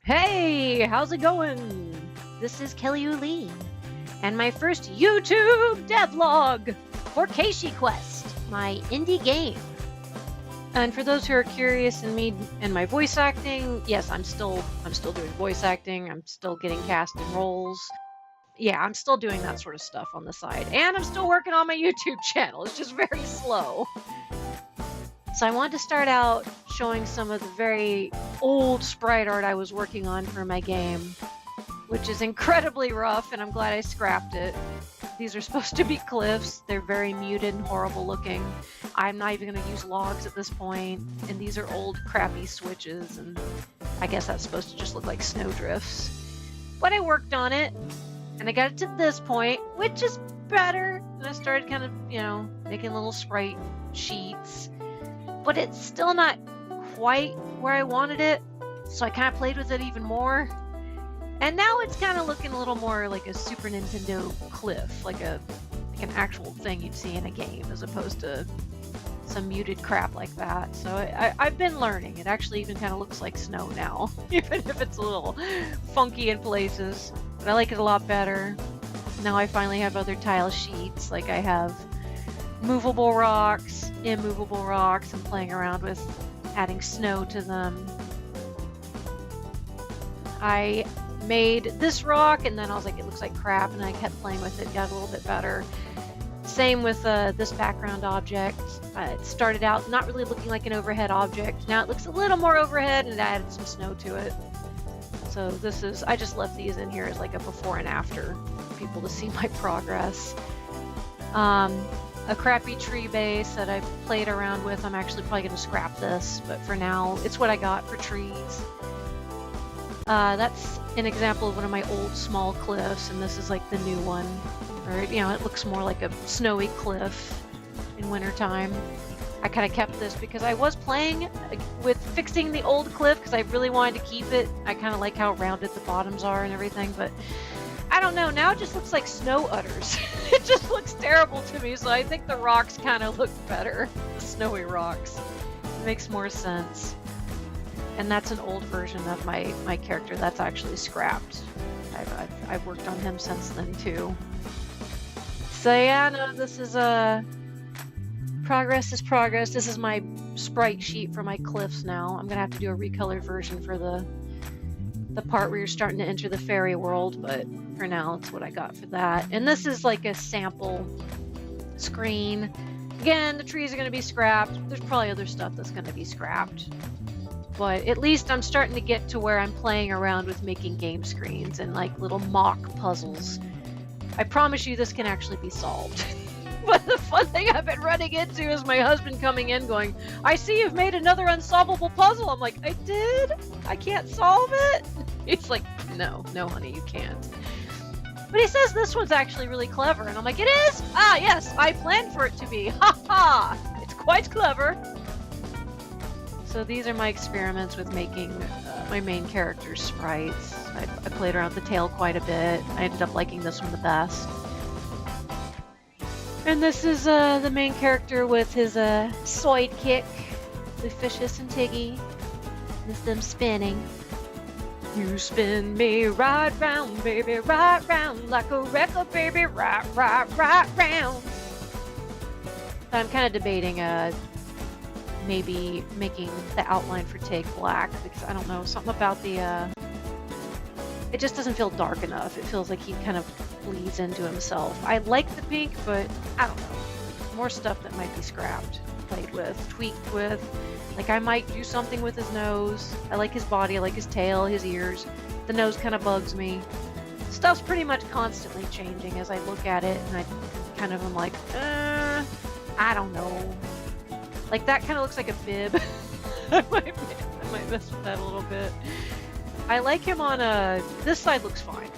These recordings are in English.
Hey, how's it going? This is Kelly and my first YouTube devlog for Keishi Quest, my indie game. And for those who are curious in me and my voice acting, yes, I'm still doing voice acting. I'm still getting cast in roles. Yeah, I'm still doing that sort of stuff on the side. And I'm still working on my YouTube channel. It's just very slow. So I wanted to start out showing some of the very old sprite art I was working on for my game, which is incredibly rough, and I'm glad I scrapped it. These are supposed to be cliffs. They're very muted and horrible looking. I'm not even going to use logs at this point, and these are old crappy switches, and I guess that's supposed to just look like snowdrifts. But I worked on it, and I got it to this point, which is better. And I started kind of, making little sprite sheets. But it's still not quite where I wanted it, so I kind of played with it even more. And now it's kind of looking a little more like a Super Nintendo cliff, like an actual thing you'd see in a game, as opposed to some muted crap like that. So I've been learning. It actually even kind of looks like snow now, even if it's a little funky in places. But I like it a lot better. Now I finally have other tile sheets, like I have movable rocks, immovable rocks. I'm playing around with adding snow to them. I made this rock and then I was like, it looks like crap, and I kept playing with it, got a little bit better. Same with this background object. It started out not really looking like an overhead object. Now it looks a little more overhead, and it added some snow to it. So this is, I just left these in here as like a before and after for people to see my progress. A crappy tree base that I've played around with. I'm actually probably going to scrap this, but for now, it's what I got for trees. That's an example of one of my old small cliffs, and this is like the new one. Or, it looks more like a snowy cliff in wintertime. I kind of kept this because I was playing with fixing the old cliff because I really wanted to keep it. I kind of like how rounded the bottoms are and everything, but I don't know, now it just looks like snow udders. It just looks terrible to me, so I think the rocks kind of look better. The snowy rocks. It makes more sense. And that's an old version of my character that's actually scrapped. I've worked on him since then too. So yeah, no, this is progress is progress. This is my sprite sheet for my cliffs now. I'm gonna have to do a recolored version for the part where you're starting to enter the fairy world, but for now it's what I got for that. And this is like a sample screen. Again, the trees are going to be scrapped. There's probably other stuff that's going to be scrapped, but at least I'm starting to get to where I'm playing around with making game screens and like little mock puzzles. I promise you this can actually be solved. But the fun thing I've been running into is my husband coming in going, I see you've made another unsolvable puzzle. I'm like, I did? I can't solve it? He's like, no, honey, you can't. But he says this one's actually really clever. And I'm like, it is? Ah, yes, I planned for it to be. Ha ha! It's quite clever. So these are my experiments with making my main character's sprites. I played around with the tail quite a bit. I ended up liking this one the best. And this is the main character with his sidekick, Luficius and Tiggy. With them spinning. You spin me right round, baby, right round, like a record, baby, right round. I'm kind of debating maybe making the outline for Tig black, because I don't know, something about the it just doesn't feel dark enough. It feels like he kind of bleeds into himself. I like the pink, but I don't know. More stuff that might be scrapped, played with, tweaked with. Like I might do something with his nose. I like his body, I like his tail, his ears. The nose kind of bugs me. Stuff's pretty much constantly changing as I look at it, and I kind of am like, I don't know. Like that kind of looks like a bib. I might mess with that a little bit. I like him on this side looks fine.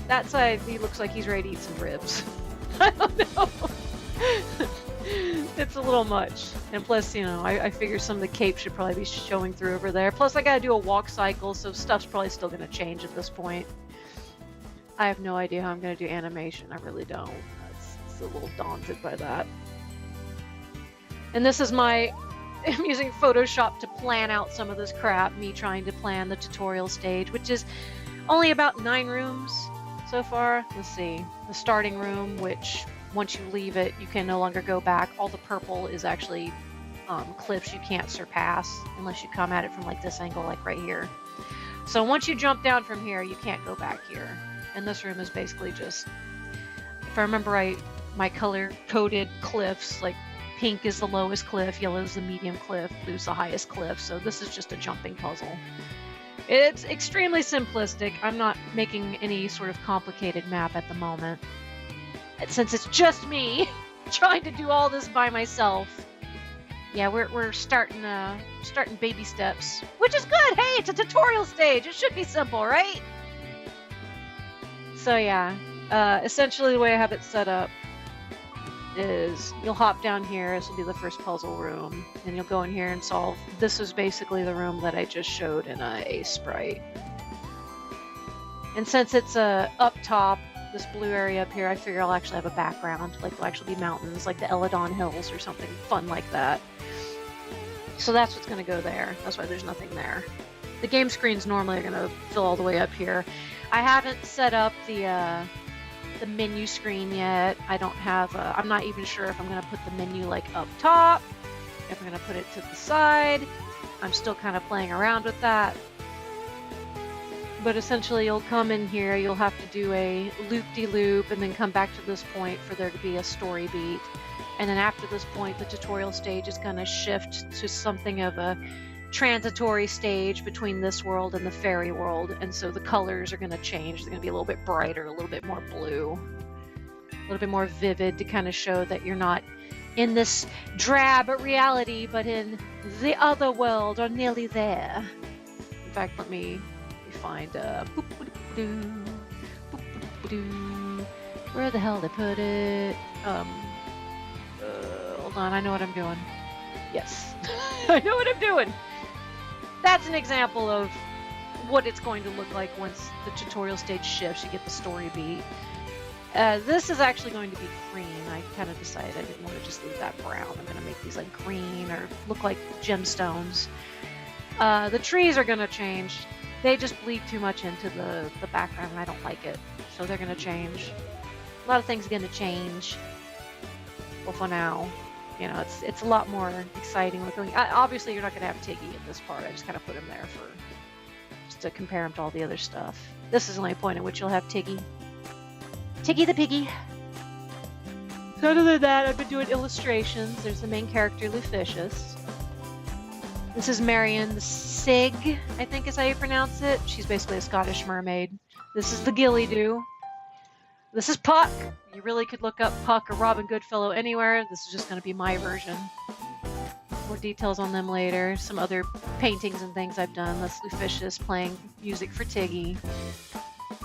That side, he looks like he's ready to eat some ribs. I don't know. It's a little much. And plus, I figure some of the cape should probably be showing through over there. Plus, I gotta do a walk cycle, so stuff's probably still gonna change at this point. I have no idea how I'm gonna do animation. I really don't. It's a little daunted by that. And this is my I'm using Photoshop to plan out some of this crap, me trying to plan the tutorial stage, which is only about 9 rooms so far. Let's see. The starting room, which once you leave it, you can no longer go back. All the purple is actually cliffs you can't surpass unless you come at it from like this angle, like right here. So once you jump down from here, you can't go back here. And this room is basically just, if I remember right, my color-coded cliffs, like pink is the lowest cliff, yellow is the medium cliff, blue is the highest cliff. So this is just a jumping puzzle. It's extremely simplistic. I'm not making any sort of complicated map at the moment. Since it's just me trying to do all this by myself. Yeah, we're starting baby steps, which is good. Hey, it's a tutorial stage. It should be simple, right? So yeah, essentially the way I have it set up is you'll hop down here. This will be the first puzzle room, and you'll go in here and solve. This is basically the room that I just showed in a sprite. And since it's up top, this blue area up here, I figure I'll actually have a background, like there'll actually be mountains, like the Eladon Hills or something fun like that. So that's what's going to go there. That's why there's nothing there. The game screens normally are going to fill all the way up here. I haven't set up the menu screen yet. I don't have, I'm not even sure if I'm going to put the menu like up top, if I'm going to put it to the side. I'm still kind of playing around with that. But essentially you'll come in here, you'll have to do a loop-de-loop and then come back to this point for there to be a story beat. And then after this point, the tutorial stage is going to shift to something of a transitory stage between this world and the fairy world. And so the colors are going to change. They're going to be a little bit brighter, a little bit more blue, a little bit more vivid to kind of show that you're not in this drab reality, but in the other world or nearly there. In fact, let me find where the hell did I put it? Hold on, I know what I'm doing. Yes, I know what I'm doing. That's an example of what it's going to look like once the tutorial stage shifts. You get the story beat. This is actually going to be green. I kind of decided I didn't want to just leave that brown. I'm going to make these like green or look like gemstones. The trees are going to change. They just bleed too much into the background and I don't like it. So they're going to change. A lot of things are going to change. Well, for now, you know, it's a lot more exciting looking. Obviously, you're not going to have Tiggy in this part. I just kind of put him there for just to compare him to all the other stuff. This is the only point at which you'll have Tiggy. Tiggy the piggy. So other than that, I've been doing illustrations. There's the main character, Luficius. This is Marion the Sig, I think is how you pronounce it. She's basically a Scottish mermaid. This is the Ghillie-Doo. This is Puck. You really could look up Puck or Robin Goodfellow anywhere. This is just going to be my version. More details on them later. Some other paintings and things I've done. That's Luficius playing music for Tiggy.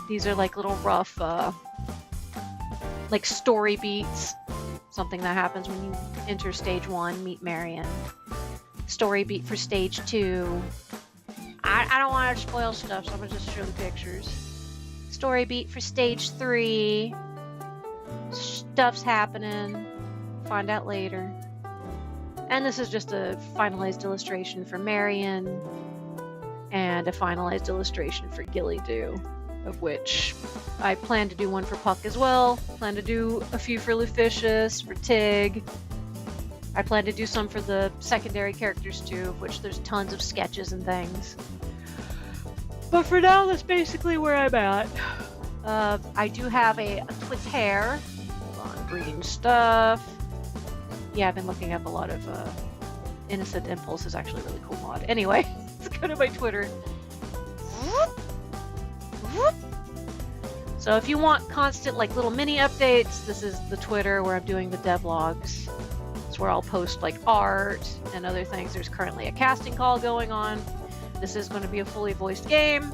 These are like little rough, like story beats. Something that happens when you enter stage 1, meet Marion. Story beat for stage 2. I don't want to spoil stuff, so I'm going to just show the pictures. Story beat for stage 3. Stuff's happening. Find out later. And this is just a finalized illustration for Marion and a finalized illustration for Ghillie-Doo, of which I plan to do one for Puck as well. Plan to do a few for Luficius, for Tig. I plan to do some for the secondary characters too, of which there's tons of sketches and things. But for now, that's basically where I'm at. I do have a Twitter. Hold on, breeding stuff. Yeah, I've been looking up a lot of Innocent Impulse is actually a really cool mod. Anyway, let's go to my Twitter. So if you want constant like little mini updates, this is the Twitter where I'm doing the devlogs. It's where I'll post like art and other things. There's currently a casting call going on. This is going to be a fully voiced game.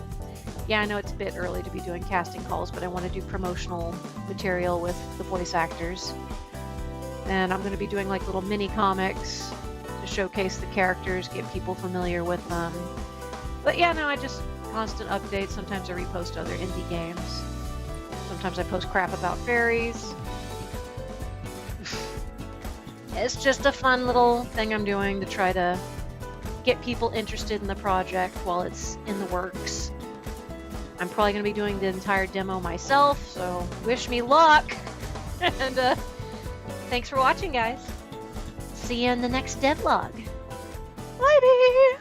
Yeah, I know it's a bit early to be doing casting calls, but I want to do promotional material with the voice actors. And I'm going to be doing like little mini comics to showcase the characters, get people familiar with them. But yeah, no, I just constant updates. Sometimes I repost other indie games. Sometimes I post crap about fairies. It's just a fun little thing I'm doing to try to get people interested in the project while it's in the works. I'm probably going to be doing the entire demo myself, so wish me luck. And thanks for watching, guys. See you in the next devlog. Bye.